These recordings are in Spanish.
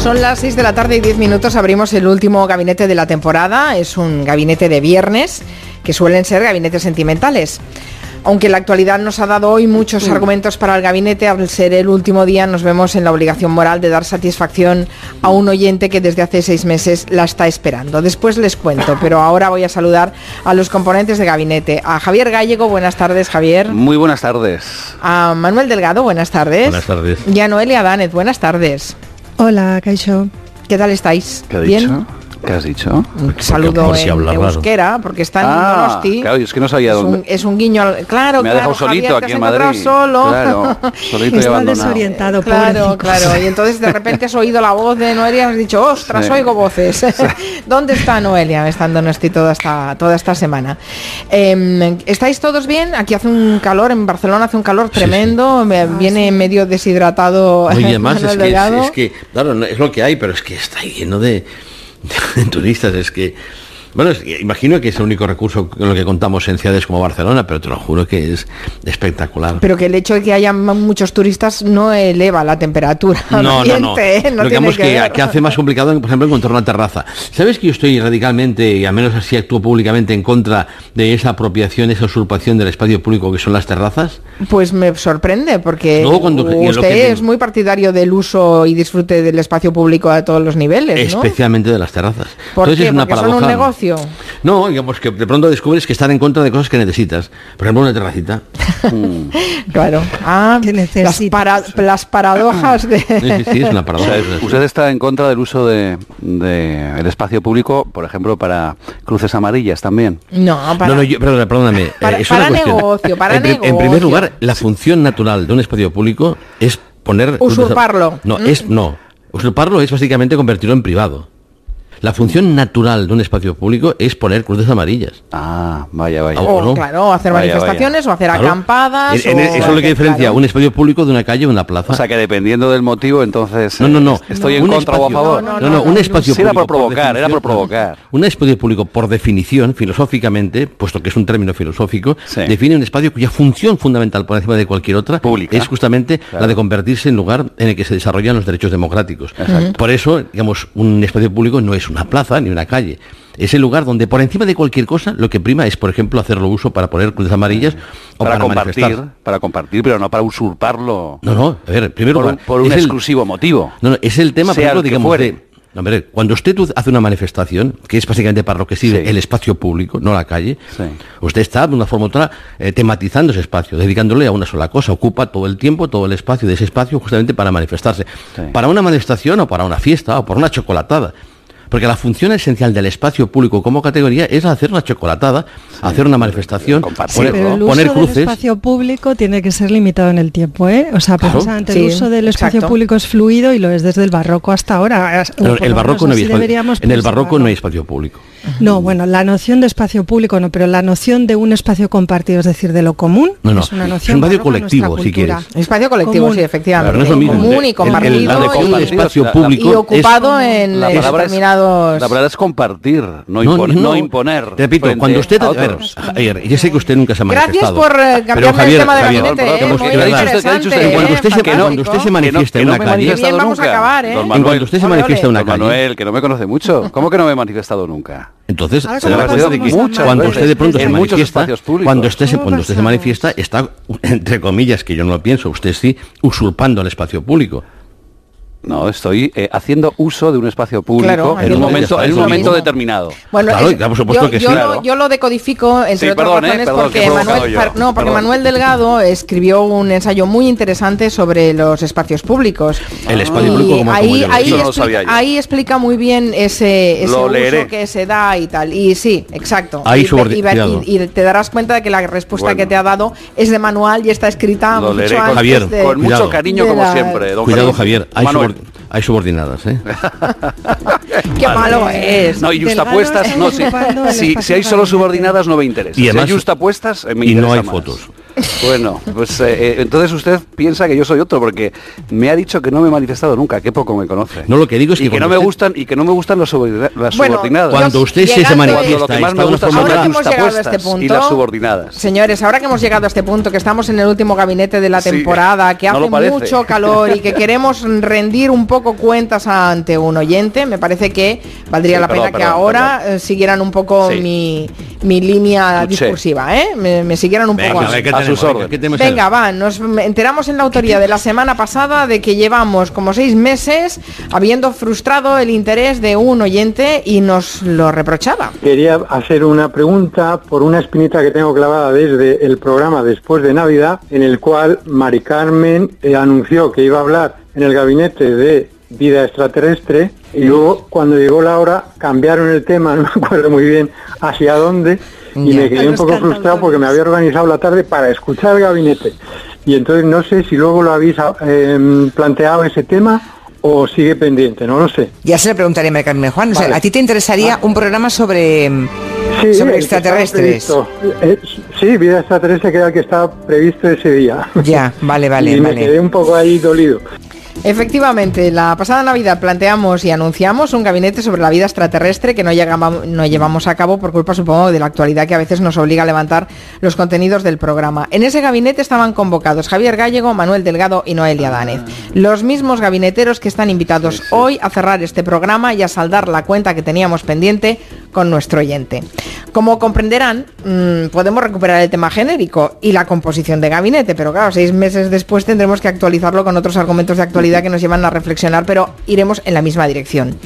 Son las 6 de la tarde y 10 minutos, abrimos el último gabinete de la temporada. Es un gabinete de viernes, que suelen ser gabinetes sentimentales. Aunque la actualidad nos ha dado hoy muchos argumentos para el gabinete, al ser el último día nos vemos en la obligación moral de dar satisfacción a un oyente que desde hace 6 meses la está esperando. Después les cuento, pero ahora voy a saludar a los componentes de gabinete. A Javier Gallego, buenas tardes, Javier. Muy buenas tardes. A Manuel Delgado, buenas tardes. Buenas tardes. Y a Noelia Danez, buenas tardes. Hola, Kaixo. ¿Qué tal estáis? ¿Qué has ¿Bien? dicho? ¿Qué has dicho? Un saludo por si habla en raro. euskera, porque está en Donosti. Claro, es que no sabía dónde. Es un guiño al... Claro, Me ha claro, dejado solito Javier, aquí te en has encontrado Madrid. solo. Claro, solito y Está abandonado. desorientado, Claro, pobrecito. claro. Y entonces de repente has oído la voz de Noelia y has dicho, ostras, Sí. oigo voces. ¿Dónde está Noelia? Está en Donosti toda esta semana. ¿Estáis todos bien? Aquí hace un calor, en Barcelona hace un calor tremendo. Viene medio deshidratado. Oye, además Manuel es Delgado. que, claro, no, es lo que hay, pero es que está lleno de turistas, es que... Bueno, imagino que es el único recurso con el que contamos en ciudades como Barcelona, pero te lo juro que es espectacular. Pero que el hecho de que haya muchos turistas no eleva la temperatura No. ambiente, ¿eh? No Lo que, tiene digamos que ver. que hace más complicado, por ejemplo, encontrar una terraza. ¿Sabes que yo estoy radicalmente, y al menos así actúo públicamente, en contra de esa apropiación, esa usurpación del espacio público que son las terrazas? Pues me sorprende, porque Luego cuando- y lo usted que- es muy partidario del uso y disfrute del espacio público a todos los niveles, ¿no? Especialmente de las terrazas. ¿Por Entonces qué? es una ¿Porque son un paradoja. negocio? No, digamos que de pronto descubres que están en contra de cosas que necesitas. Por ejemplo, una terracita. Claro. Que necesita. Las paradojas de... Sí, es una paradoja. Usted está en contra del uso de el espacio público, por ejemplo, para cruces amarillas también. No, para... No, perdóname. Para- es una para cuestión. negocio, para En primer negocio. lugar, la función natural de un espacio público es poner... Usurparlo. No. Usurparlo es básicamente convertirlo en privado. La función natural de un espacio público es poner cruces amarillas. Ah, vaya. ¿O no? Claro, hacer Vaya, manifestaciones o hacer Claro. acampadas. Eso es lo que diferencia un espacio público de una calle o una plaza. O sea, que dependiendo del motivo, entonces... No. ¿Estoy en Un contra o a espacio- favor? No, un espacio Sí, era público. por provocar, era por provocar. Un espacio público, por definición, filosóficamente, puesto que es un término filosófico, Sí. define un espacio cuya función fundamental por encima de cualquier otra Pública. es justamente la de convertirse en lugar en el que se desarrollan los derechos democráticos. Por eso, digamos, un espacio público no es una plaza ni una calle. Es el lugar donde por encima de cualquier cosa lo que prima es, por ejemplo, hacerlo uso para poner cruces amarillas o para manifestar. Para compartir, pero no para usurparlo No, a ver, en primer lugar, por un es el- exclusivo motivo. No, es el tema, por Sea ejemplo, el que digamos, fuere. hombre, cuando usted hace una manifestación, que es básicamente para lo que sirve Sí. el espacio público, no la calle, Sí. usted está de una forma u otra tematizando ese espacio, dedicándole a una sola cosa, ocupa todo el tiempo, todo el espacio de ese espacio justamente para manifestarse. Sí. Para una manifestación o para una fiesta o por una chocolatada. Porque la función esencial del espacio público como categoría es hacer una chocolatada, hacer una manifestación, compartir. Sí, pero el uso poner del cruces. espacio público tiene que ser limitado en el tiempo, ¿eh? O sea, Claro. precisamente Sí, el uso del espacio exacto. público es fluido y lo es desde el barroco hasta ahora. Pero el barroco no hay espacio. Deberíamos En el barroco no hay preservarlo. espacio público. No, bueno, la noción de espacio público no, pero la noción de un espacio compartido, es decir, de lo común, No, es una es noción un espacio barroca en colectivo, nuestra si cultura. quieres. Espacio colectivo, Común. sí, efectivamente. Pero no es lo mismo. Común y compartido. La de y- espacio la- público y es- ocupado en La palabra es- determinados... La palabra es compartir, no imponer. Te repito, frente cuando usted... a A ver, otros. Javier, yo sé que usted nunca se ha Gracias manifestado. por cambiarme el tema de gabinete, perdón, muy ¿qué ha dicho usted? interesante. ¿Qué ha dicho usted? Cuando usted se- fantástico. cuando usted se manifiesta en no una me he calle... manifestado Bien, vamos a nunca. acabar, ¿eh? Don En Manuel, cuanto usted se Ole, manifiesta en ole. una Don calle... Manuel, que no me conoce mucho. ¿Cómo que no me he manifestado nunca? Entonces, Ahora se da como cuenta de que pasamos muchas cuando veces usted de pronto se en muchos manifiesta, espacios públicos. cuando usted se ¿Cómo pasamos? manifiesta, está, entre comillas, que yo no lo pienso, usted sí, usurpando el espacio público. No, estoy haciendo uso de un espacio público Claro, en un momento, es en un lo momento mismo. determinado. Bueno, Claro, por supuesto que sí. yo lo decodifico, entre Sí, otras perdón, razones, perdón, que he porque, provocado yo. porque Perdón. Manuel Delgado escribió un ensayo muy interesante sobre los espacios públicos. El espacio Y público como ahí, como Eso no lo sabía yo. ahí explica muy bien ese Lo uso leeré. que se da y tal. Y sí, exacto. Ahí y te darás cuenta de que la respuesta Bueno. que te ha dado es de manual y está escrita Lo mucho leeré antes Javier, de- con cuidado. mucho cariño de como la- siempre, don Cuidado, Javier. Javier, Manuel. hay subordinadas, ¿eh? Qué malo es. No, y Delgado justapuestas, está no, sí. ocupando el Si espacio hay solo gabinete. subordinadas no me interesa. Y además- si hay justapuestas, me y no interesa hay más. fotos. Bueno, pues entonces usted piensa que yo soy otro, porque me ha dicho que no me he manifestado nunca, qué poco me conoce. No, lo que digo es que no me gustan las subordinadas. Cuando usted se manifiesta, lo que más me gusta son las justapuestas y las subordinadas. Señores, ahora que hemos llegado a este punto, que estamos en el último gabinete de la temporada, que hace mucho calor y que queremos rendir un poco cuentas ante un oyente, me parece que valdría la pena que ahora siguieran un poco mi línea discursiva, me siguieran un poco a sus órdenes. Venga, va, nos enteramos en la autoría de la semana pasada de que llevamos como 6 meses habiendo frustrado el interés de un oyente y nos lo reprochaba. Quería hacer una pregunta por una espinita que tengo clavada desde el programa Después de Navidad, en el cual Mari Carmen anunció que iba a hablar en el gabinete de vida extraterrestre, y luego cuando llegó la hora cambiaron el tema, no me acuerdo muy bien hacia dónde, y me quedé un poco frustrado porque me había organizado la tarde para escuchar el gabinete, y entonces no sé si luego lo habéis planteado ese tema o sigue pendiente, no lo sé. Ya se le preguntaré a Mari Carmen. Juan, vale. O sea, ¿a ti te interesaría un programa sobre extraterrestres? Sí, vida extraterrestre, que era el que estaba previsto ese día. Ya, vale. Y me quedé un poco ahí dolido. Efectivamente, la pasada Navidad planteamos y anunciamos un gabinete sobre la vida extraterrestre que no llevamos a cabo por culpa, supongo, de la actualidad que a veces nos obliga a levantar los contenidos del programa. En ese gabinete estaban convocados Javier Gallego, Manuel Delgado y Noelia Dánez. Los mismos gabineteros que están invitados hoy a cerrar este programa y a saldar la cuenta que teníamos pendiente con nuestro oyente. Como comprenderán, podemos recuperar el tema genérico y la composición de gabinete, pero claro, 6 meses después tendremos que actualizarlo con otros argumentos de actualidad que nos llevan a reflexionar, pero iremos en la misma dirección.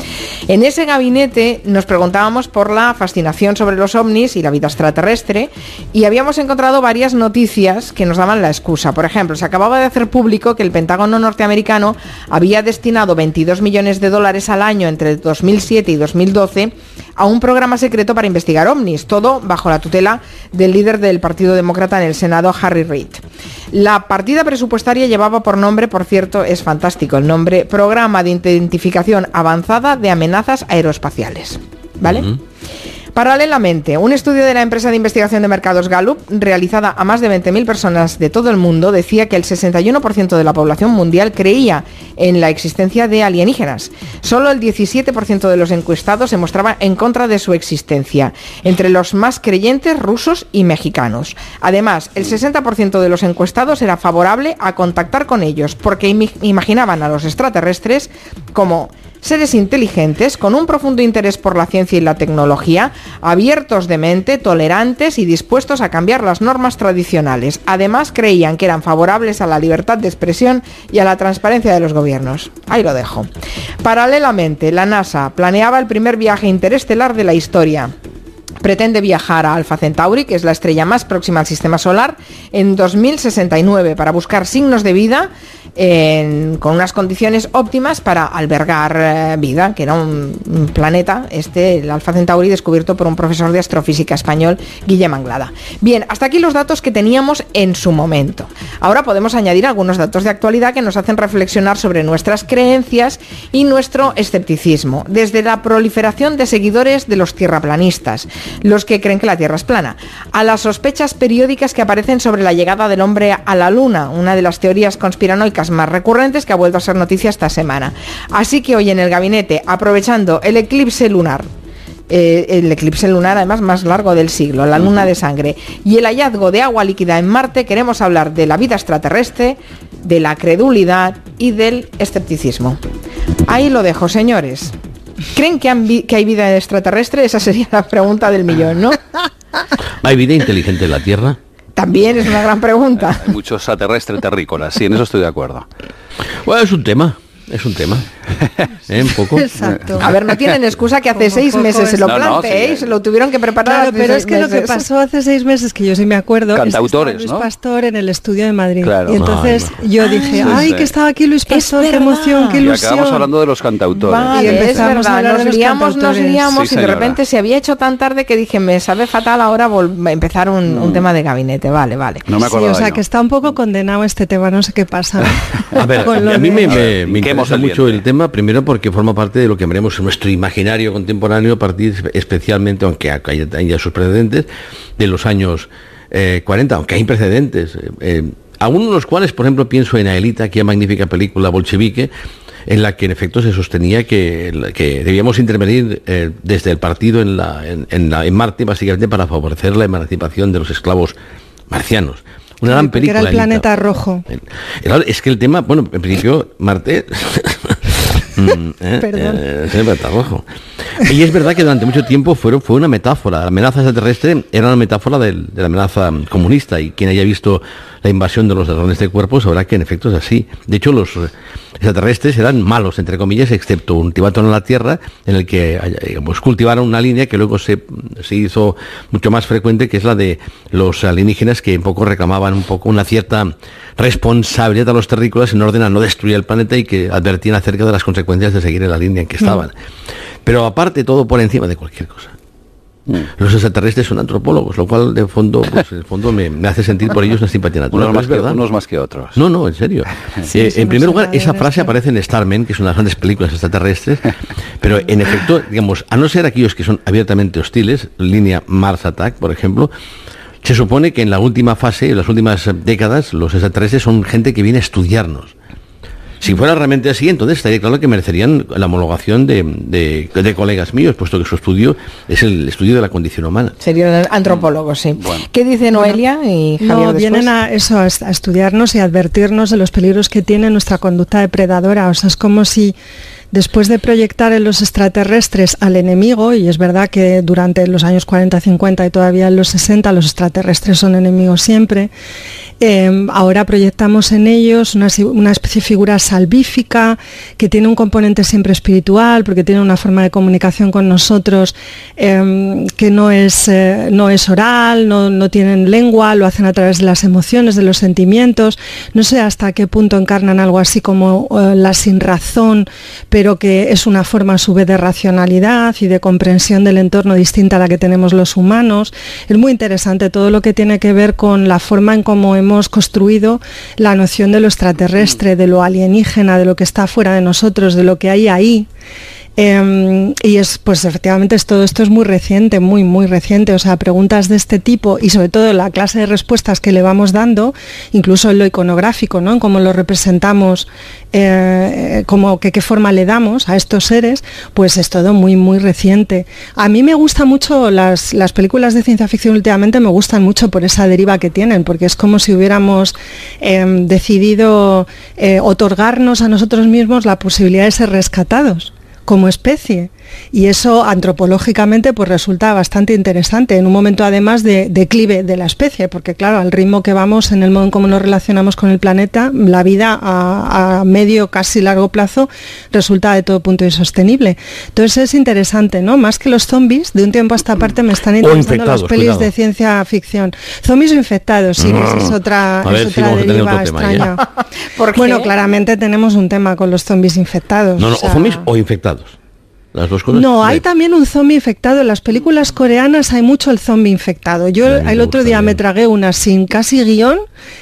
En ese gabinete nos preguntábamos por la fascinación sobre los ovnis y la vida extraterrestre, y habíamos encontrado varias noticias que nos daban la excusa. Por ejemplo, se acababa de hacer público que el Pentágono norteamericano había destinado $22 millones al año entre 2007 y 2012 a un programa secreto para investigar ovnis, todo bajo la tutela del líder del Partido Demócrata en el Senado, Harry Reid. La partida presupuestaria llevaba por nombre, por cierto, es fantástico el nombre, Programa de Identificación Avanzada de Amenazas Aeroespaciales. ¿Vale? Paralelamente, un estudio de la empresa de investigación de mercados Gallup, realizada a más de 20.000 personas de todo el mundo, decía que el 61% de la población mundial creía en la existencia de alienígenas. Solo el 17% de los encuestados se mostraba en contra de su existencia, entre los más creyentes rusos y mexicanos. Además, el 60% de los encuestados era favorable a contactar con ellos, porque imaginaban a los extraterrestres como seres inteligentes, con un profundo interés por la ciencia y la tecnología, abiertos de mente, tolerantes y dispuestos a cambiar las normas tradicionales. Además, creían que eran favorables a la libertad de expresión y a la transparencia de los gobiernos. Ahí lo dejo. Paralelamente, la NASA planeaba el primer viaje interestelar de la historia. Pretende viajar a Alpha Centauri, que es la estrella más próxima al sistema solar, en 2069 para buscar signos de vida con unas condiciones óptimas para albergar vida, que era un planeta, el Alpha Centauri, descubierto por un profesor de astrofísica español, Guillem Anglada. Bien, hasta aquí los datos que teníamos en su momento. Ahora podemos añadir algunos datos de actualidad que nos hacen reflexionar sobre nuestras creencias y nuestro escepticismo, desde la proliferación de seguidores de los tierraplanistas, los que creen que la Tierra es plana, a las sospechas periódicas que aparecen sobre la llegada del hombre a la Luna, una de las teorías conspiranoicas más recurrentes que ha vuelto a ser noticia esta semana. Así que hoy en el gabinete, aprovechando el eclipse lunar además más largo del siglo, la luna de sangre, y el hallazgo de agua líquida en Marte, queremos hablar de la vida extraterrestre, de la credulidad y del escepticismo. Ahí lo dejo, señores. ¿Creen que hay vida extraterrestre? Esa sería la pregunta del millón, ¿no? ¿Hay vida inteligente en la Tierra? También es una gran pregunta. Hay muchos extraterrestres terrícolas, sí, en eso estoy de acuerdo. Bueno, es un tema. Un poco. Exacto. A ver, no tienen excusa que hace 6 meses se lo planteéis, se lo tuvieron que preparar. Claro, pero es que lo que pasó hace 6 meses, que yo sí me acuerdo, cantautores, es que estaba Luis Pastor en el estudio de Madrid. Claro. Y entonces yo dije, que estaba aquí Luis Pastor, qué emoción, qué ilusión. Y acabamos hablando de los cantautores. Vale, y empezamos a hablar nos liamos sí, y de repente se había hecho tan tarde que dije, me sabe fatal ahora empezar un tema de gabinete. Vale. No me acuerdo. Sí, o sea, que está un poco condenado este tema, no sé qué pasa. A ver, a mí me interesa mucho el tema. Primero porque forma parte de lo que veremos en nuestro imaginario contemporáneo a partir especialmente, aunque haya sus precedentes, de los años 40, aunque hay precedentes. Algunos de los cuales, por ejemplo, pienso en Aelita, aquella magnífica película bolchevique, en la que en efecto se sostenía que debíamos intervenir desde el partido en Marte, básicamente para favorecer la emancipación de los esclavos marcianos. Una gran película. Era el planeta rojo. Es que el tema, bueno, en principio Marte... Perdón. Es el planeta rojo. Y es verdad que durante mucho tiempo fue una metáfora. La amenaza extraterrestre era una metáfora de la amenaza comunista, y quien haya visto la invasión de los ladrones de cuerpos sabrá que en efecto es así. De hecho, los extraterrestres eran malos, entre comillas, excepto un ultimátum en la Tierra en el que, digamos, cultivaron una línea que luego se hizo mucho más frecuente, que es la de los alienígenas, que un poco reclamaban un poco una cierta responsabilidad a los terrícolas en orden a no destruir el planeta, y que advertían acerca de las consecuencias de seguir en la línea en que estaban. Pero aparte, todo por encima de cualquier cosa, los extraterrestres son antropólogos, lo cual de fondo, pues, en el fondo me hace sentir por ellos una simpatía natural. Unos más que otros. No, en serio. Sí, en primer lugar, esa frase aparece en Starman, que es una de las grandes películas extraterrestres, pero en efecto, digamos, a no ser aquellos que son abiertamente hostiles, línea Mars Attack, por ejemplo, se supone que en la última fase, en las últimas décadas, los extraterrestres son gente que viene a estudiarnos. Si fuera realmente así, entonces estaría claro que merecerían la homologación de colegas míos, puesto que su estudio es el estudio de la condición humana. Serían antropólogos, sí. Bueno. ¿Qué dice Noelia y Javier No, después? vienen a estudiarnos y advertirnos de los peligros que tiene nuestra conducta depredadora. O sea, es como si después de proyectar en los extraterrestres al enemigo, y es verdad que durante los años 40, 50 y todavía en los 60 los extraterrestres son enemigos siempre, ahora proyectamos en ellos una especie de figura salvífica que tiene un componente siempre espiritual, porque tiene una forma de comunicación con nosotros que no es oral, no tienen lengua, lo hacen a través de las emociones, de los sentimientos. No sé hasta qué punto encarnan algo así como la sinrazón, pero que es una forma a su vez de racionalidad y de comprensión del entorno distinta a la que tenemos los humanos. Es muy interesante todo lo que tiene que ver con la forma en cómo hemos construido la noción de lo extraterrestre, de lo alienígena, de lo que está fuera de nosotros, de lo que hay ahí. Y pues efectivamente todo esto es muy reciente, muy reciente. O sea, preguntas de este tipo y sobre todo la clase de respuestas que le vamos dando, incluso en lo iconográfico, ¿no? En cómo lo representamos, como que qué forma le damos a estos seres, pues es todo muy reciente. A mí me gustan mucho las películas de ciencia ficción últimamente, me gustan mucho por esa deriva que tienen, porque es como si hubiéramos decidido otorgarnos a nosotros mismos la posibilidad de ser rescatados como especie, y eso antropológicamente pues resulta bastante interesante en un momento además de declive de la especie, porque claro, al ritmo que vamos, en el modo en cómo nos relacionamos con el planeta, la vida a medio, casi largo plazo resulta de todo punto insostenible. Entonces es interesante, ¿no? Más que los zombies, de un tiempo a esta parte me están interesando las pelis de ciencia ficción. Zombies o infectados, sí, que es otra deriva extraña. Bueno, claramente tenemos un tema con los zombies infectados. No, o zombies o infectados. Las dos cosas. No, hay también un zombie infectado. En las películas coreanas hay mucho el zombie infectado. Yo el otro día me tragué una sin casi guión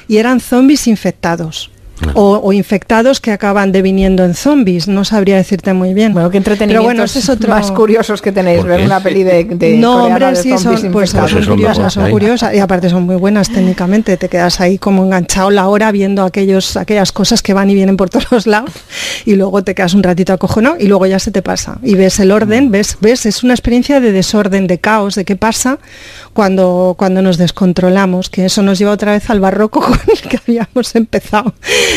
y eran zombies infectados. O infectados que acaban deviniendo en zombies, no sabría decirte muy bien. Bueno, qué entretenimientos. Pero bueno, es otro... más curiosos que tenéis, ver una peli de no, coreana, hombre, sí, de zombies son curiosas, y aparte son muy buenas técnicamente, te quedas ahí como enganchado la hora viendo aquellas cosas que van y vienen por todos los lados, y luego te quedas un ratito acojonado y luego ya se te pasa, y ves el orden, ves, es una experiencia de desorden, de caos, de qué pasa cuando nos descontrolamos, que eso nos lleva otra vez al barroco con el que habíamos empezado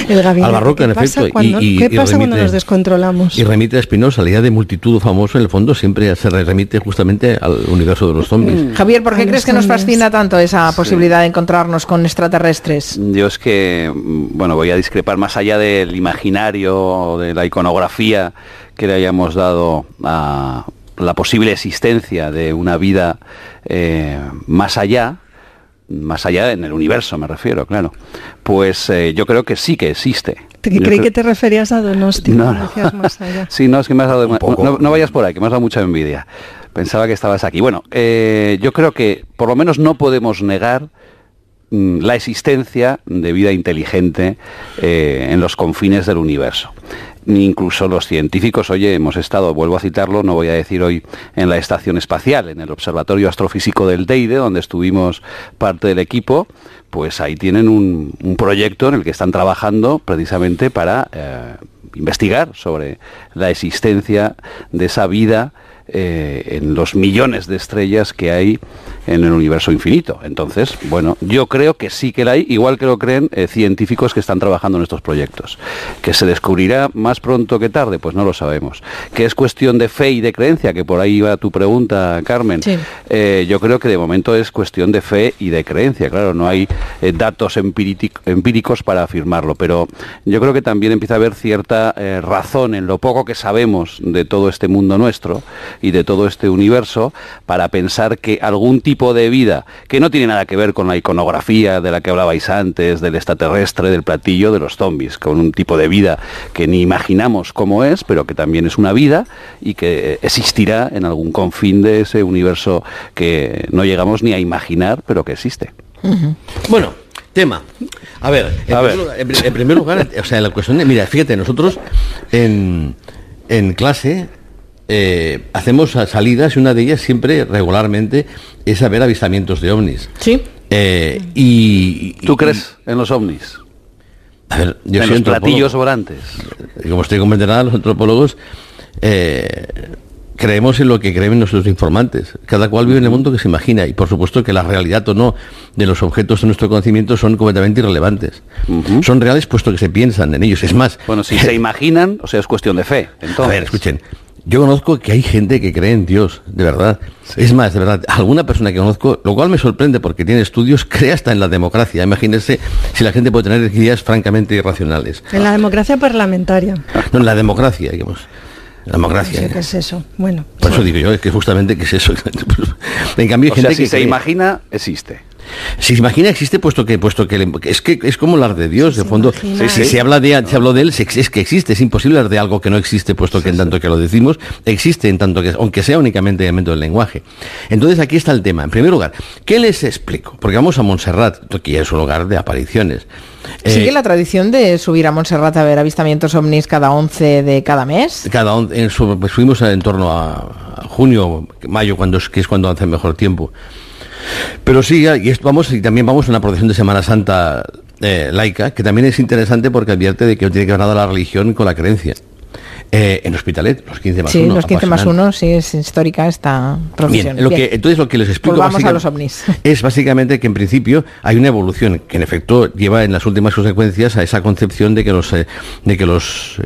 el gabinete. Al barroco, en efecto. ¿Qué pasa cuando nos descontrolamos? Y remite a Spinoza, la idea de multitud famoso, en el fondo siempre se remite justamente al universo de los zombies. Javier, ¿por qué crees que nos fascina tanto esa posibilidad de encontrarnos con extraterrestres? Yo es que, bueno, voy a discrepar más allá del imaginario, de la iconografía que le hayamos dado a la posible existencia de una vida más allá en el universo, me refiero, claro. Pues yo creo que sí que existe. Creí que te referías a Donosti. No. Más allá. Sí, no, es que me has dado... No vayas por ahí, que me has dado mucha envidia. Pensaba que estabas aquí. Bueno, yo creo que por lo menos no podemos negar la existencia de vida inteligente en los confines del universo. Incluso los científicos, hemos estado, vuelvo a citarlo, no voy a decir hoy, en la estación espacial, en el Observatorio Astrofísico del Teide, donde estuvimos parte del equipo, pues ahí tienen un proyecto en el que están trabajando precisamente para investigar sobre la existencia de esa vida en los millones de estrellas que hay en el universo infinito. Entonces, bueno, yo creo que sí que la hay, igual que lo creen científicos que están trabajando en estos proyectos. ¿Que se descubrirá más pronto que tarde? Pues no lo sabemos. ¿Que es cuestión de fe y de creencia? Que por ahí iba tu pregunta, Carmen. Sí. Yo creo que de momento es cuestión de fe y de creencia. Claro, no hay datos empíricos para afirmarlo, pero yo creo que también empieza a haber cierta razón en lo poco que sabemos de todo este mundo nuestro y de todo este universo para pensar que algún tipo de vida que no tiene nada que ver con la iconografía de la que hablabais antes, del extraterrestre, del platillo, de los zombies, con un tipo de vida que ni imaginamos cómo es, pero que también es una vida y que existirá en algún confín de ese universo que no llegamos ni a imaginar, pero que existe. Uh-huh. Bueno, tema. A ver, en primer lugar, o sea, la cuestión de, mira, fíjate, nosotros en clase hacemos salidas y una de ellas siempre regularmente es a ver avistamientos de ovnis. Sí. ¿Tú crees en los ovnis? A ver, yo en soy los platillos volantes. Como usted comprenderá, los antropólogos creemos en lo que creen nuestros informantes. Cada cual vive en el mundo que se imagina y por supuesto que la realidad o no de los objetos de nuestro conocimiento son completamente irrelevantes. Uh-huh. Son reales puesto que se piensan en ellos. Es más... Bueno, si se imaginan, o sea, es cuestión de fe. Entonces. A ver, escuchen. Yo conozco que hay gente que cree en Dios, de verdad. Sí. Es más, de verdad, alguna persona que conozco, lo cual me sorprende porque tiene estudios, cree hasta en la democracia. Imagínense si la gente puede tener ideas francamente irracionales. En la democracia parlamentaria. No, en la democracia, digamos. La democracia. No sé qué es eso. Bueno. Por eso digo yo, es que justamente qué es eso. En cambio, hay gente si que se cree. Imagina, existe. Si se imagina existe puesto que es que es como hablar de Dios, de fondo. Si se habló de él, es que existe, es imposible hablar de algo que no existe, puesto que en tanto que lo decimos, existe en tanto que, aunque sea únicamente elemento del lenguaje. Entonces aquí está el tema. En primer lugar, ¿qué les explico? Porque vamos a Montserrat, que ya es un lugar de apariciones. ¿Sigue la tradición de subir a Montserrat a ver avistamientos ovnis cada 11 de cada mes? Pues fuimos en torno a junio, mayo, que es cuando hace mejor tiempo. Pero sí, y también vamos a una procesión de Semana Santa laica, que también es interesante porque advierte de que no tiene que ver nada la religión con la creencia. En Hospitalet, los 15 más 1. Sí, los 15 más 1, sí, es histórica esta procesión. Bien, entonces lo que les explico vamos a los ovnis. Es básicamente que en principio hay una evolución que en efecto lleva en las últimas consecuencias a esa concepción de que los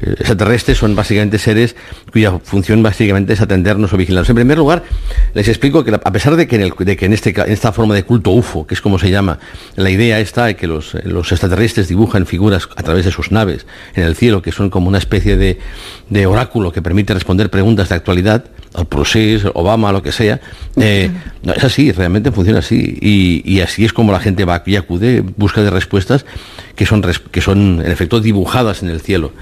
extraterrestres son básicamente seres cuya función básicamente es atendernos o vigilarnos. En primer lugar, les explico que a pesar de que en esta forma de culto UFO, que es como se llama, la idea está de que los extraterrestres dibujan figuras a través de sus naves en el cielo, que son como una especie de oráculo que permite responder preguntas de actualidad, al procés, Obama, lo que sea, es así, realmente funciona así, y así es como la gente va y acude, busca de respuestas que son en efecto dibujadas en el cielo.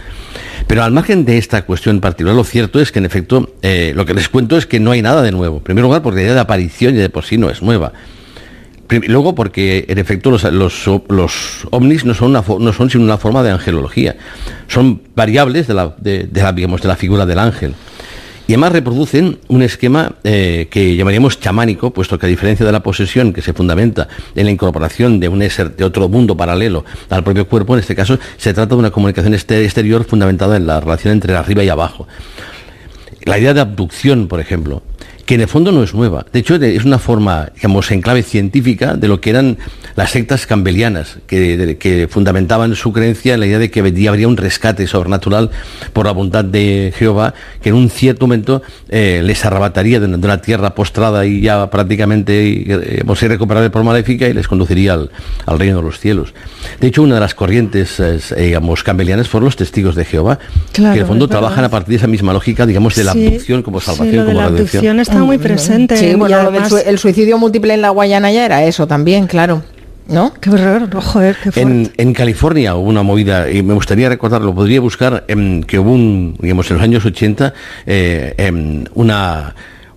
Pero al margen de esta cuestión particular, lo cierto es que en efecto lo que les cuento es que no hay nada de nuevo. En primer lugar, porque la idea de aparición ya de por sí no es nueva. Luego porque en efecto los ovnis no son sino una forma de angelología, son variables de la figura del ángel, y además reproducen un esquema que llamaríamos chamánico, puesto que a diferencia de la posesión, que se fundamenta en la incorporación de un ser de otro mundo paralelo al propio cuerpo, en este caso se trata de una comunicación exterior fundamentada en la relación entre arriba y abajo. La idea de abducción, por ejemplo, que en el fondo no es nueva. De hecho, es una forma, digamos, en clave científica de lo que eran las sectas campbellianas, que fundamentaban su creencia en la idea de que habría un rescate sobrenatural por la voluntad de Jehová, que en un cierto momento les arrebataría de una tierra postrada y ya prácticamente irrecuperable por maléfica y les conduciría al reino de los cielos. De hecho, una de las corrientes, campbellianas fueron los testigos de Jehová, claro, que en el fondo trabajan a partir de esa misma lógica, digamos, de la abducción como salvación, como redención. Está muy presente. Sí, bueno, además, el suicidio múltiple en la Guayana ya era eso también, claro. ¿No? Qué horror, joder, qué fuerte. En California hubo una movida, y me gustaría recordarlo, podría buscar, que hubo en los años 80,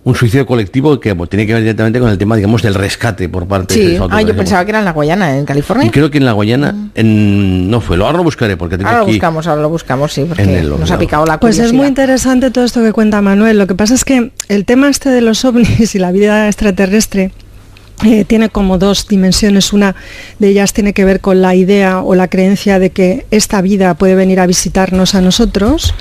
un suicidio colectivo que tiene que ver directamente con el tema, digamos, del rescate por parte de los autos. Yo pensaba que era en la Guayana, en California. Y creo que en la Guayana no fue. Ahora lo buscaré porque tengo ahora aquí... Ahora lo buscamos, sí, porque nos ha picado la curiosidad. Pues es muy interesante todo esto que cuenta Manuel. Lo que pasa es que el tema este de los ovnis y la vida extraterrestre tiene como dos dimensiones. Una de ellas tiene que ver con la idea o la creencia de que esta vida puede venir a visitarnos a nosotros,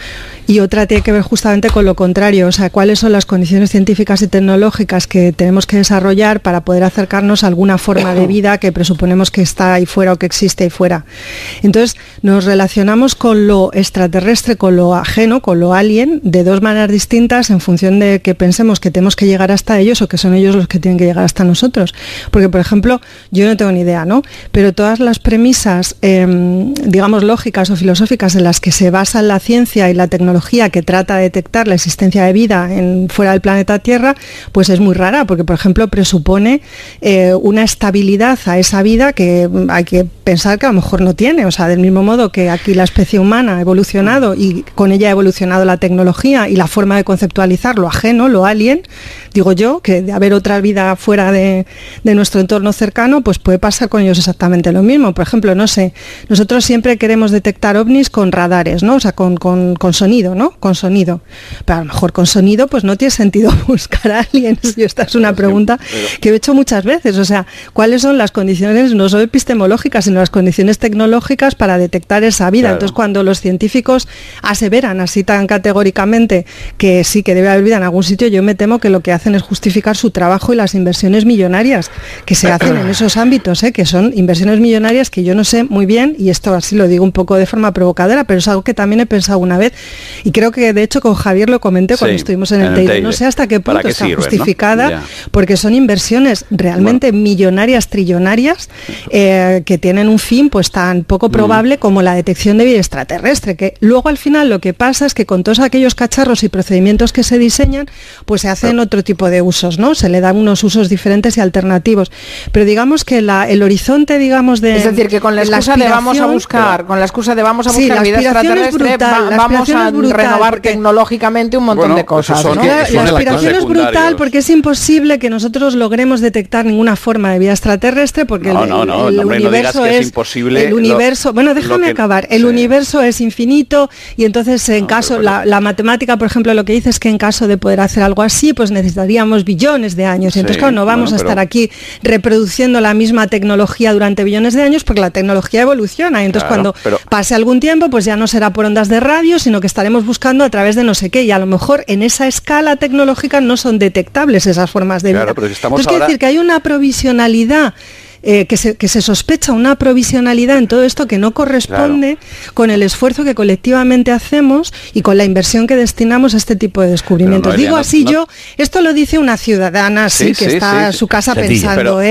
y otra tiene que ver justamente con lo contrario, o sea, cuáles son las condiciones científicas y tecnológicas que tenemos que desarrollar para poder acercarnos a alguna forma de vida que presuponemos que está ahí fuera o que existe ahí fuera. Entonces, nos relacionamos con lo extraterrestre, con lo ajeno, con lo alien, de dos maneras distintas en función de que pensemos que tenemos que llegar hasta ellos o que son ellos los que tienen que llegar hasta nosotros. Porque, por ejemplo, yo no tengo ni idea, ¿no? Pero todas las premisas, digamos, lógicas o filosóficas en las que se basa la ciencia y la tecnología que trata de detectar la existencia de vida fuera del planeta Tierra, pues es muy rara, porque por ejemplo presupone una estabilidad a esa vida que hay que pensar que a lo mejor no tiene. O sea, del mismo modo que aquí la especie humana ha evolucionado y con ella ha evolucionado la tecnología y la forma de conceptualizar lo ajeno, lo alien, digo yo, que de haber otra vida fuera de nuestro entorno cercano, pues puede pasar con ellos exactamente lo mismo. Por ejemplo, no sé, nosotros siempre queremos detectar ovnis con radares, ¿no? O sea, con sonido, ¿no? Con sonido. Pero a lo mejor con sonido pues no tiene sentido buscar a aliens. Y esta es una pregunta que he hecho muchas veces. O sea, ¿cuáles son las condiciones no solo epistemológicas, sino las condiciones tecnológicas para detectar esa vida? Claro. Entonces, cuando los científicos aseveran así tan categóricamente que sí, que debe haber vida en algún sitio, yo me temo que lo que hacen es justificar su trabajo y las inversiones millonarias que se hacen en esos ámbitos, que son inversiones millonarias que yo no sé muy bien, y esto así lo digo un poco de forma provocadora, pero es algo que también he pensado una vez. Y creo que de hecho con Javier lo comenté cuando estuvimos en el Teide. No sé hasta qué punto está justificada, ¿no? Porque son inversiones realmente millonarias, trillonarias, que tienen un fin pues tan poco probable como la detección de vida extraterrestre, que luego al final lo que pasa es que con todos aquellos cacharros y procedimientos que se diseñan, pues se hacen otro tipo de usos, ¿no? Se le dan unos usos diferentes y alternativos. Pero digamos que el horizonte, digamos, de... Es decir, que con la excusa de vamos a buscar, vida extraterrestre, vamos a renovar tecnológicamente un montón de cosas, ¿no? La aspiración es brutal porque es imposible que nosotros logremos detectar ninguna forma de vida extraterrestre, porque el universo es imposible. El universo, déjame acabar. El universo es infinito y entonces en caso, la matemática, por ejemplo, lo que dice es que en caso de poder hacer algo así, pues necesitaríamos billones de años. Y entonces, claro, no vamos a estar aquí reproduciendo la misma tecnología durante billones de años porque la tecnología evoluciona. Y entonces cuando pase algún tiempo, pues ya no será por ondas de radio, sino que estaremos buscando a través de no sé qué, y a lo mejor en esa escala tecnológica no son detectables esas formas de vida. Pero si entonces, quiere decir que hay una provisionalidad, que se sospecha una provisionalidad en todo esto que no corresponde con el esfuerzo que colectivamente hacemos y con la inversión que destinamos a este tipo de descubrimientos. No, digo así, esto lo dice una ciudadana así que está en su casa pensando,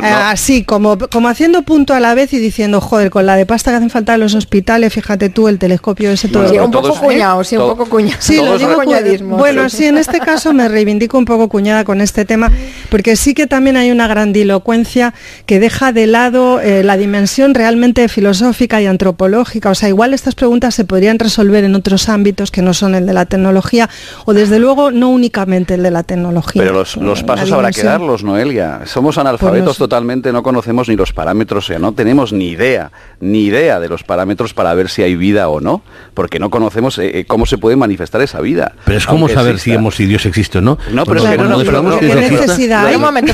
así como haciendo punto a la vez y diciendo, joder, con la de pasta que hacen falta en los hospitales, fíjate tú, el telescopio ese todo. Sí, un poco cuñado, un poco cuñado. Sí, lo digo cuñadismo. Bueno, sí, en este caso me reivindico un poco cuñada con este tema, porque sí que también hay una grandilocuencia que deja de lado la dimensión realmente filosófica y antropológica. O sea, igual estas preguntas se podrían resolver en otros ámbitos que no son el de la tecnología, o desde luego no únicamente el de la tecnología. Pero los pasos habrá que darlos, Noelia. Somos analfabetos totalmente, no conocemos ni los parámetros, o sea, no tenemos ni idea de los parámetros para ver si hay vida o no, porque no conocemos cómo se puede manifestar esa vida. Pero es como saber si Dios existe o no. No, pero ¿qué necesidad hay? Un momento,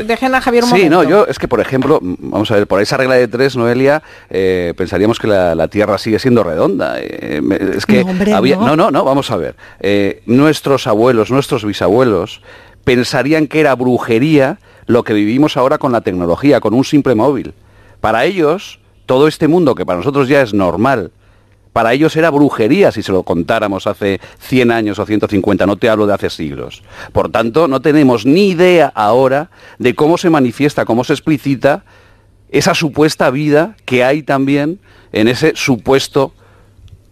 dejen a Javier un momento. Sí, es que, por ejemplo, vamos a ver, por esa regla de 3, Noelia, pensaríamos que la Tierra sigue siendo redonda. Es que vamos a ver. Nuestros abuelos, nuestros bisabuelos, pensarían que era brujería lo que vivimos ahora con la tecnología, con un simple móvil. Para ellos, todo este mundo que para nosotros ya es normal, para ellos era brujería si se lo contáramos hace 100 años o 150, no te hablo de hace siglos. Por tanto, no tenemos ni idea ahora de cómo se manifiesta, cómo se explicita esa supuesta vida que hay también en ese supuesto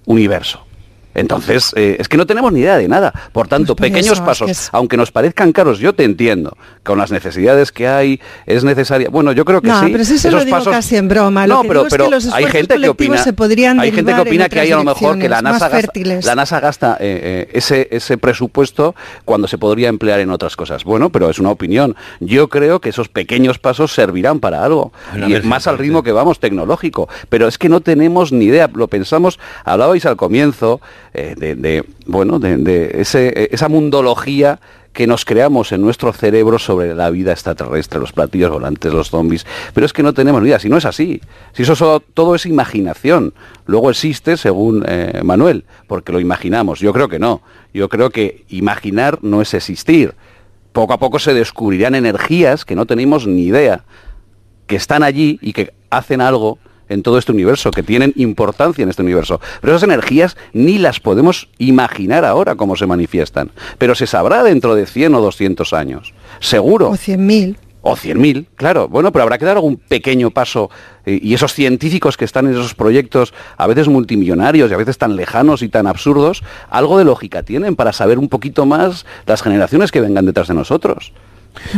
universo. Entonces, es que no tenemos ni idea de nada. Por tanto, pues pequeños pasos, aunque nos parezcan caros, yo te entiendo, con las necesidades que hay, es necesaria. Bueno, yo creo que sí. Pero eso lo digo pasos, casi en broma. No, pero hay gente que opina, que hay a lo mejor que la NASA gasta ese presupuesto cuando se podría emplear en otras cosas. Bueno, pero es una opinión. Yo creo que esos pequeños pasos servirán para algo. Y más al ritmo que vamos tecnológico. Pero es que no tenemos ni idea. Lo pensamos, hablabais al comienzo de esa mundología que nos creamos en nuestro cerebro sobre la vida extraterrestre, los platillos volantes, los zombies, pero es que no tenemos ni idea, si no es así, si eso todo es imaginación, luego existe según Manuel, porque lo imaginamos, yo creo que no, yo creo que imaginar no es existir, poco a poco se descubrirán energías que no tenemos ni idea, que están allí y que hacen algo en todo este universo, que tienen importancia en este universo. Pero esas energías ni las podemos imaginar ahora cómo se manifiestan. Pero se sabrá dentro de 100 o 200 años. Seguro. O 100.000. O 100.000, claro. Bueno, pero habrá que dar algún pequeño paso. Y esos científicos que están en esos proyectos, a veces multimillonarios y a veces tan lejanos y tan absurdos, algo de lógica tienen para saber un poquito más las generaciones que vengan detrás de nosotros.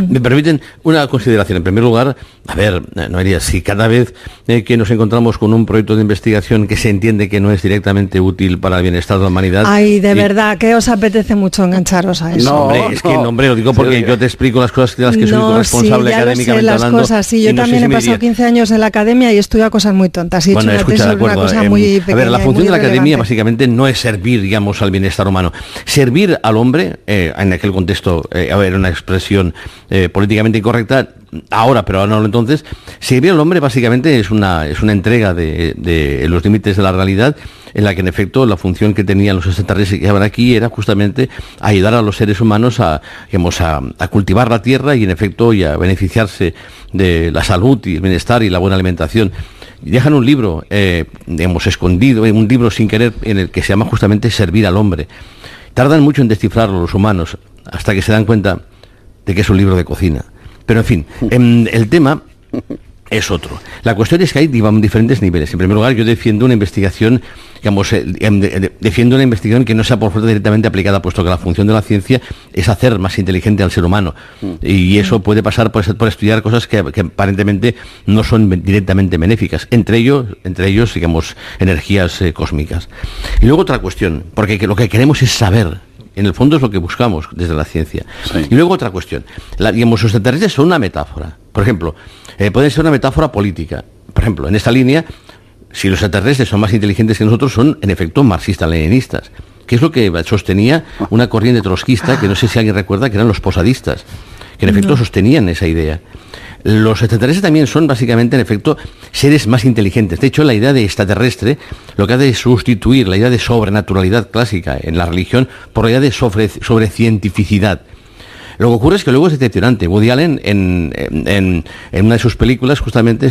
Me permiten una consideración. En primer lugar, a ver, Noelia, si cada vez que nos encontramos con un proyecto de investigación que se entiende que no es directamente útil para el bienestar de la humanidad... Ay, de verdad, que os apetece mucho engancharos a eso. No, lo digo porque yo te explico las cosas de las que soy responsable académicamente hablando. Cosas, sí, yo también he pasado 15 años en la academia y he estudiado cosas muy tontas. Y bueno, escucha, de acuerdo. A ver, la función de la academia básicamente no es servir, digamos, al bienestar humano. Servir al hombre, en aquel contexto, una expresión políticamente incorrecta, ahora, pero no entonces, servir al hombre básicamente es una entrega de los límites de la realidad, en la que en efecto la función que tenían los extraterrestres que estaban aquí era justamente ayudar a los seres humanos a cultivar la tierra y en efecto y a beneficiarse de la salud y el bienestar y la buena alimentación. Y dejan un libro, escondido, un libro sin querer, en el que se llama justamente Servir al hombre. Tardan mucho en descifrarlo los humanos, hasta que se dan cuenta de que es un libro de cocina. Pero en fin, el tema es otro. La cuestión es que hay diferentes niveles. En primer lugar, yo defiendo una investigación, defiendo una investigación que no sea por fuerza directamente aplicada, puesto que la función de la ciencia es hacer más inteligente al ser humano. Y eso puede pasar por estudiar cosas que aparentemente no son directamente benéficas. Entre ellos, digamos, energías cósmicas. Y luego otra cuestión, porque lo que queremos es saber. En el fondo es lo que buscamos desde la ciencia. Sí. Y luego otra cuestión. Los extraterrestres son una metáfora. Por ejemplo, pueden ser una metáfora política. Por ejemplo, en esta línea, si los extraterrestres son más inteligentes que nosotros, son en efecto marxistas-leninistas. Que es lo que sostenía una corriente trotskista, que no sé si alguien recuerda, que eran los posadistas, que en efecto sostenían esa idea. Los extraterrestres también son básicamente, en efecto, seres más inteligentes. De hecho, la idea de extraterrestre lo que hace es sustituir la idea de sobrenaturalidad clásica en la religión por la idea de sobrecientificidad. Lo que ocurre es que luego es decepcionante. Woody Allen, en una de sus películas, justamente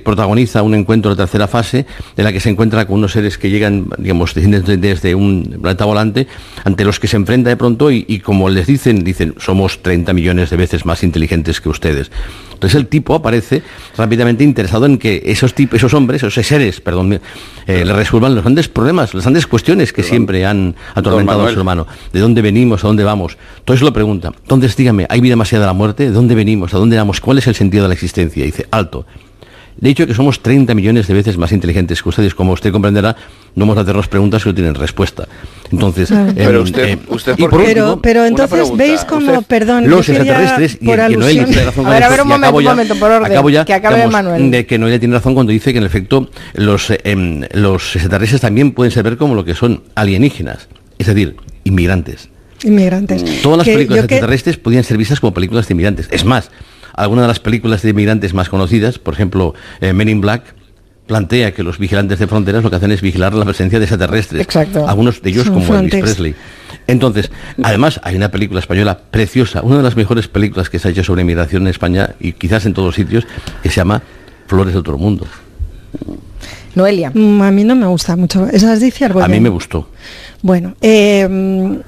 protagoniza un encuentro de tercera fase, en la que se encuentra con unos seres que llegan, digamos, desde un planeta volante, ante los que se enfrenta de pronto y como les dicen, somos 30 millones de veces más inteligentes que ustedes. Entonces el tipo aparece rápidamente interesado en que esos seres, le resuelvan los grandes problemas, las grandes cuestiones que siempre han atormentado al ser humano. ¿De dónde venimos? ¿A dónde vamos? Entonces lo pregunta. Entonces dígame, ¿hay vida más allá de la muerte? ¿De dónde venimos? ¿A dónde vamos? ¿Cuál es el sentido de la existencia? Y dice, alto. Le he dicho que somos 30 millones de veces más inteligentes que ustedes. Como usted comprenderá, no vamos a hacernos preguntas que no tienen respuesta. Entonces, pero usted pero entonces veis como, perdón, los extraterrestres, y que Noelia tiene razón cuando a ver, un momento, por orden, que acabe Manuel. De que Noelia tiene razón cuando dice que en efecto los extraterrestres también pueden ser como lo que son alienígenas, es decir, inmigrantes. Todas las películas extraterrestres podían ser vistas como películas de inmigrantes. Es más, algunas de las películas de inmigrantes más conocidas, por ejemplo, Men in Black, plantea que los vigilantes de fronteras lo que hacen es vigilar la presencia de extraterrestres. Exacto. Algunos de ellos son como Elvis Presley. Entonces, además, hay una película española preciosa, una de las mejores películas que se ha hecho sobre inmigración en España y quizás en todos sitios, que se llama Flores de otro mundo. Noelia. A mí no me gusta mucho. ¿Esas de Iciar? A mí me gustó. Bueno, que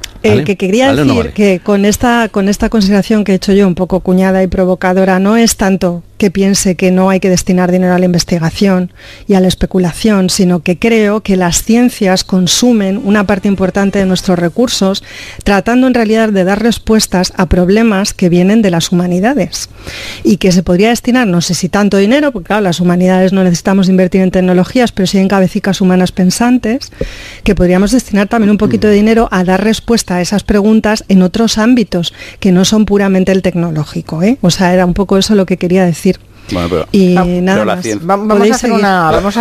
quería decir que con esta consideración que he hecho yo, un poco cuñada y provocadora, no es tanto que piense que no hay que destinar dinero a la investigación y a la especulación, sino que creo que las ciencias consumen una parte importante de nuestros recursos, tratando en realidad de dar respuestas a problemas que vienen de las humanidades y que se podría destinar, no sé si tanto dinero, porque claro, las humanidades no necesitamos invertir en tecnologías, pero sí en cabecicas humanas pensantes, que podríamos destinar también un poquito de dinero a dar respuesta a esas preguntas en otros ámbitos que no son puramente el tecnológico, ¿eh? O sea, era un poco eso lo que quería decir. Bueno, pero, y nada más. Vamos a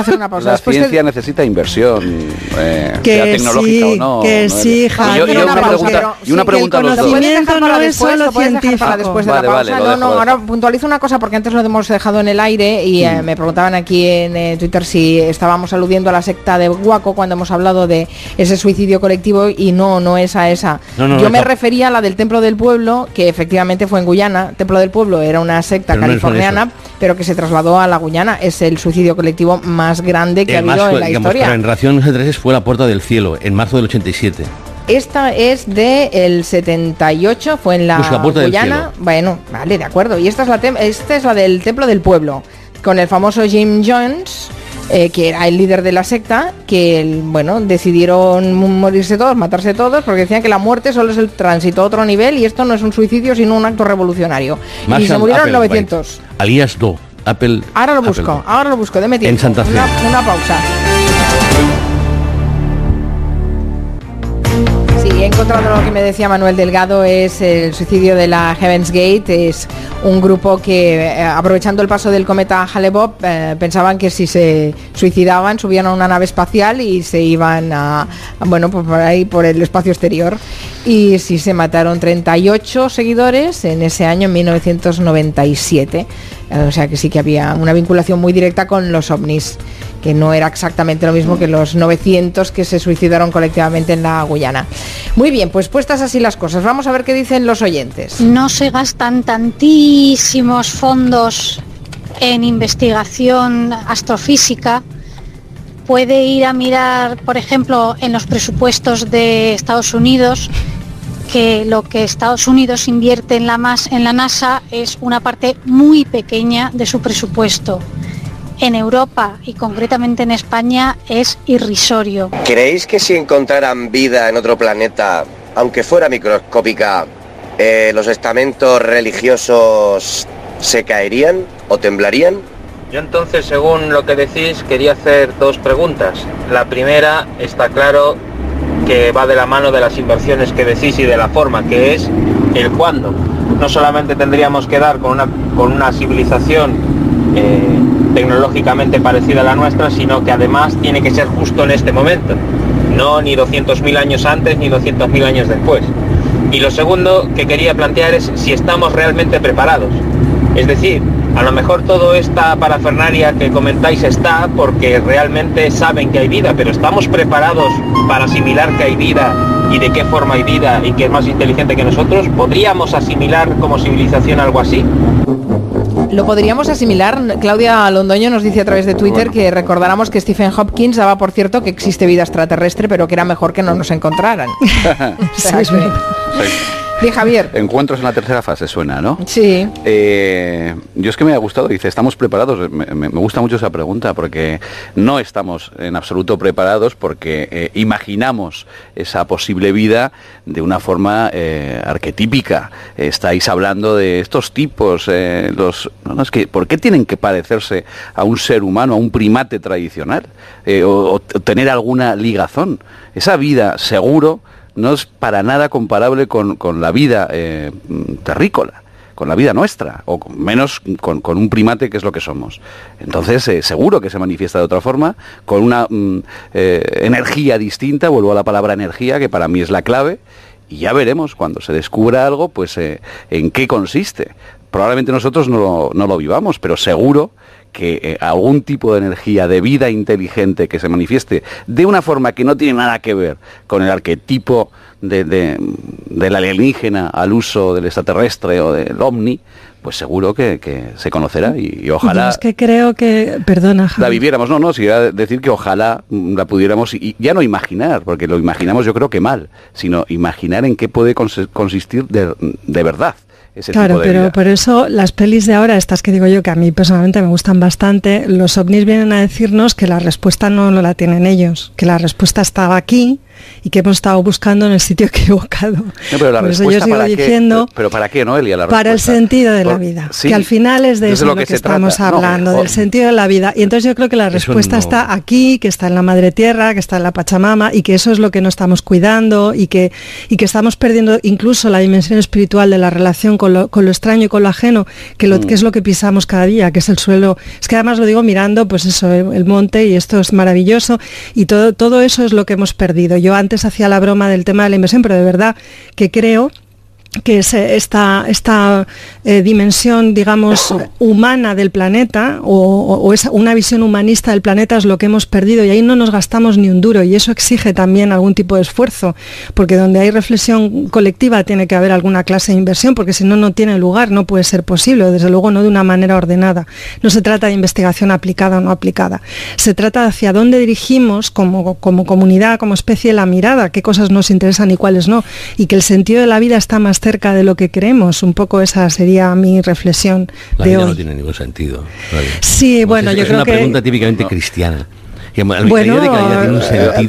hacer una pausa. La ciencia necesita inversión, sea tecnológica o no. Que sí, Javier. Y una pregunta a los dos. El conocimiento no es solo científico. Para después de la pausa. Ahora puntualizo una cosa porque antes lo hemos dejado en el aire y me preguntaban aquí en Twitter si estábamos aludiendo a la secta de Waco cuando hemos hablado de ese suicidio colectivo y no es a esa. Yo me refería a la del Templo del Pueblo, que efectivamente fue en Guyana. Templo del Pueblo era una secta californiana, pero que se trasladó a la Guyana. Es el suicidio colectivo más grande que ha habido en la historia. Pero en Ración 3 fue la Puerta del Cielo, en marzo del 87. Esta es del 78, fue en la Guyana. Bueno, vale, de acuerdo. Y esta es la del Templo del Pueblo, con el famoso Jim Jones, que era el líder de la secta, que decidieron morirse todos, matarse todos, porque decían que la muerte solo es el tránsito a otro nivel y esto no es un suicidio sino un acto revolucionario. Marshall, y se murieron en Applewhite, 900. Alias Do. Apple. Ahora lo busco, deme tiempo. En Santa Fe. Una pausa. Sí, he encontrado lo que me decía Manuel Delgado, es el suicidio de la Heaven's Gate. Es un grupo que, aprovechando el paso del cometa Hale-Bopp, pensaban que si se suicidaban, subían a una nave espacial y se iban por ahí, por el espacio exterior. Y sí, se mataron 38 seguidores en ese año, en 1997. O sea que sí que había una vinculación muy directa con los ovnis, que no era exactamente lo mismo que los 900 que se suicidaron colectivamente en la Guyana. Muy bien, pues puestas así las cosas, vamos a ver qué dicen los oyentes. No se gastan tantísimos fondos en investigación astrofísica. Puede ir a mirar, por ejemplo, en los presupuestos de Estados Unidos, que lo que Estados Unidos invierte en la NASA es una parte muy pequeña de su presupuesto. En Europa y concretamente en España es irrisorio. ¿Creéis que si encontraran vida en otro planeta, aunque fuera microscópica, los estamentos religiosos se caerían o temblarían? Yo entonces, según lo que decís, quería hacer dos preguntas. La primera, está claro que va de la mano de las inversiones que decís y de la forma, que es el cuándo. No solamente tendríamos que dar con una civilización tecnológicamente parecida a la nuestra, sino que además tiene que ser justo en este momento, no ni 200.000 años antes ni 200.000 años después. Y lo segundo que quería plantear es si estamos realmente preparados. Es decir, a lo mejor toda esta parafernalia que comentáis está porque realmente saben que hay vida, pero ¿estamos preparados para asimilar que hay vida y de qué forma hay vida y que es más inteligente que nosotros? ¿Podríamos asimilar como civilización algo así? Lo podríamos asimilar. Claudia Londoño nos dice a través de Twitter que recordáramos que Stephen Hopkins daba por cierto que existe vida extraterrestre, pero que era mejor que no nos encontraran. Sí, Javier. Encuentros en la tercera fase suena, ¿no? Sí. Yo es que me ha gustado, dice, ¿estamos preparados? Me gusta mucho esa pregunta porque no estamos en absoluto preparados porque imaginamos esa posible vida de una forma arquetípica. Estáis hablando de estos tipos, es que ¿por qué tienen que parecerse a un ser humano, a un primate tradicional? O tener alguna ligazón. Esa vida, seguro, no es para nada comparable con la vida terrícola, con la vida nuestra, o menos con un primate que es lo que somos. Entonces, seguro que se manifiesta de otra forma, con una energía distinta, vuelvo a la palabra energía, que para mí es la clave, y ya veremos cuando se descubra algo, pues en qué consiste. Probablemente nosotros no lo vivamos, pero seguro que algún tipo de energía, de vida inteligente que se manifieste de una forma que no tiene nada que ver con el arquetipo del alienígena al uso del extraterrestre o del ovni, pues seguro que se conocerá y ojalá... Yo es que creo que... Perdona, Javi. La viviéramos, no, si iba a decir que ojalá la pudiéramos, y ya no imaginar, porque lo imaginamos yo creo que mal, sino imaginar en qué puede consistir de verdad ese claro, tipo de pero vida. por eso las pelis de ahora, estas que digo yo, que a mí personalmente me gustan bastante, los ovnis vienen a decirnos que la respuesta no la tienen ellos, que la respuesta estaba aquí y que hemos estado buscando en el sitio equivocado. No, pero la por eso respuesta yo sigo diciendo, ¿pero para qué, Noelia? Para el sentido de la vida, sí, que al final es de eso lo que se estamos trata. hablando, del sentido de la vida. Y entonces yo creo que la respuesta está aquí, que está en la Madre Tierra, que está en la Pachamama, y que eso es lo que no estamos cuidando, y que estamos perdiendo incluso la dimensión espiritual de la relación con lo extraño y con lo ajeno, que es lo que pisamos cada día, que es el suelo. Es que además lo digo mirando, pues eso, el monte, y esto es maravilloso, y todo eso es lo que hemos perdido. Yo antes hacía la broma del tema de la inversión, pero de verdad que creo que es esta dimensión, digamos, humana del planeta, o es una visión humanista del planeta, es lo que hemos perdido, y ahí no nos gastamos ni un duro, y eso exige también algún tipo de esfuerzo, porque donde hay reflexión colectiva tiene que haber alguna clase de inversión, porque si no, no tiene lugar, no puede ser posible, desde luego no de una manera ordenada. No se trata de investigación aplicada o no aplicada, se trata de hacia dónde dirigimos como comunidad, como especie, la mirada, qué cosas nos interesan y cuáles no, y que el sentido de la vida está más cerca de lo que creemos. Un poco esa sería mi reflexión la de vida hoy. No tiene ningún sentido. Sí, bueno, yo creo que... Es una pregunta típicamente cristiana.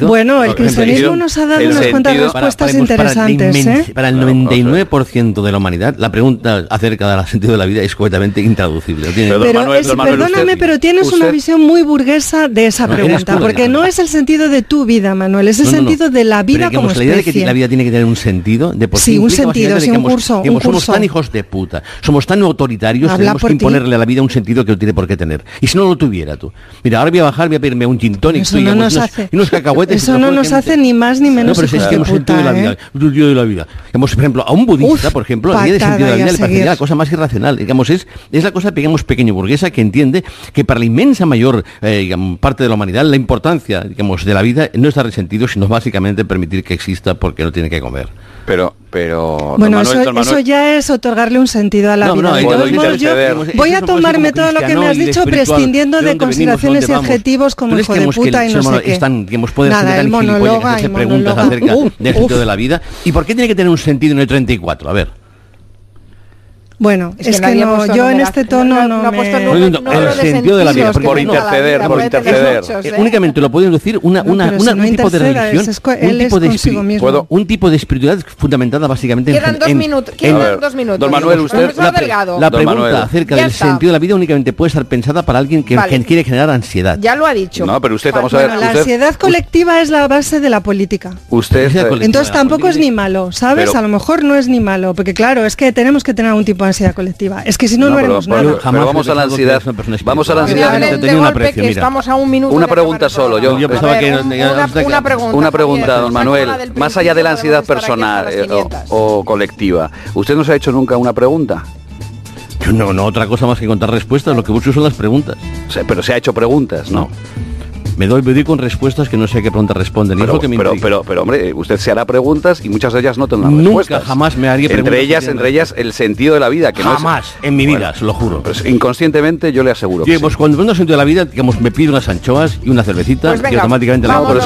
Bueno, el cristianismo nos ha dado unas cuantas respuestas interesantes. Para el 99% de la humanidad, la pregunta acerca del sentido de la vida es completamente intraducible. Perdóname, pero tienes una visión muy burguesa de esa pregunta, porque no es el sentido de tu vida, Manuel, es el sentido de la vida como especie. La idea de que la vida tiene que tener un sentido, de por sí, un sentido, sí, un curso. Somos tan hijos de puta, somos tan autoritarios, tenemos que imponerle a la vida un sentido que no tiene por qué tener. Y si no lo tuviera tú, mira, ahora voy a bajar, voy a pedirme un gin tonic, eso no nos hace, unos cacahuetes. Eso no nos hace ni más ni menos. No, pero es que hemos sentido de la vida, el sentido de la vida. Digamos, por ejemplo, a un budista, por ejemplo, la idea de sentido de la vida le parecería la cosa más irracional. Digamos, es la cosa, digamos, pequeño burguesa que entiende que para la inmensa mayor parte de la humanidad la importancia, digamos, de la vida no es dar el sentido, sino básicamente permitir que exista porque no tiene que comer. Pero bueno, eso ya es otorgarle un sentido a la vida. Voy a tomarme todo lo que me has dicho prescindiendo de consideraciones y adjetivos como hijo de puta y no sé qué. Nada, el monólogo se preguntas acerca del sentido de la vida. ¿Y por qué tiene que tener un sentido en el 34? A ver. Bueno, es que no, yo en este tono no me... El sentido de la vida. Por interceder. Únicamente lo pueden decir un tipo de religión, un tipo de espiritualidad fundamentada básicamente Quedan 2 minutos. Don Manuel, usted... La pregunta acerca del sentido de la vida únicamente puede estar pensada para alguien que quiere generar ansiedad. Ya lo ha dicho. No, pero usted, vamos a ver... La ansiedad colectiva es la base de la política. Entonces tampoco es ni malo, ¿sabes? A lo mejor no es ni malo, porque claro, es que tenemos que tener un tipo de ansiedad colectiva. Es que si no haremos nada. Pero vamos a la ansiedad. Vamos a la ansiedad. Estamos a un minuto. Una pregunta solo. Yo pensaba que una pregunta, don Manuel. Más allá de la ansiedad personal o colectiva, ¿usted nos ha hecho nunca una pregunta? No, otra cosa más que contar respuestas. Lo que busco son las preguntas. Pero se ha hecho preguntas, ¿no? Me doy con respuestas que no sé a qué pregunta responden. Pero, hombre, usted se hará preguntas y muchas de ellas no tendrán respuestas. Nunca, jamás me haría preguntas. Entre ellas el sentido de la vida. Que jamás, en mi vida, se lo juro. Pues inconscientemente yo le aseguro que pues cuando vendo el sentido de la vida, digamos, me pido unas anchoas y una cervecita y automáticamente la... pero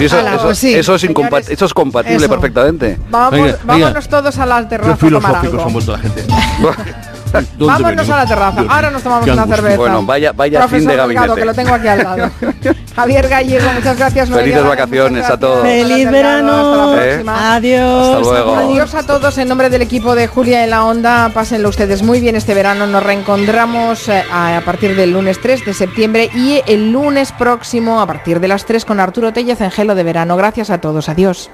si eso es compatible perfectamente. Vámonos todos a la terraza. Qué filosóficos han vuelto la gente. Vámonos a la terraza. Ahora nos tomamos una cerveza. Bueno, vaya fin de gabinete. Delgado, que lo tengo aquí al lado. Javier Gallego, muchas gracias. Felices vacaciones a todos. Feliz verano. Hasta la próxima. Adiós. Hasta luego. Adiós a todos en nombre del equipo de Julia en la Onda. Pásenlo ustedes muy bien este verano. Nos reencontramos a partir del lunes 3 de septiembre y el lunes próximo a partir de las 3 con Arturo Tellez en Gelo de Verano. Gracias a todos. Adiós.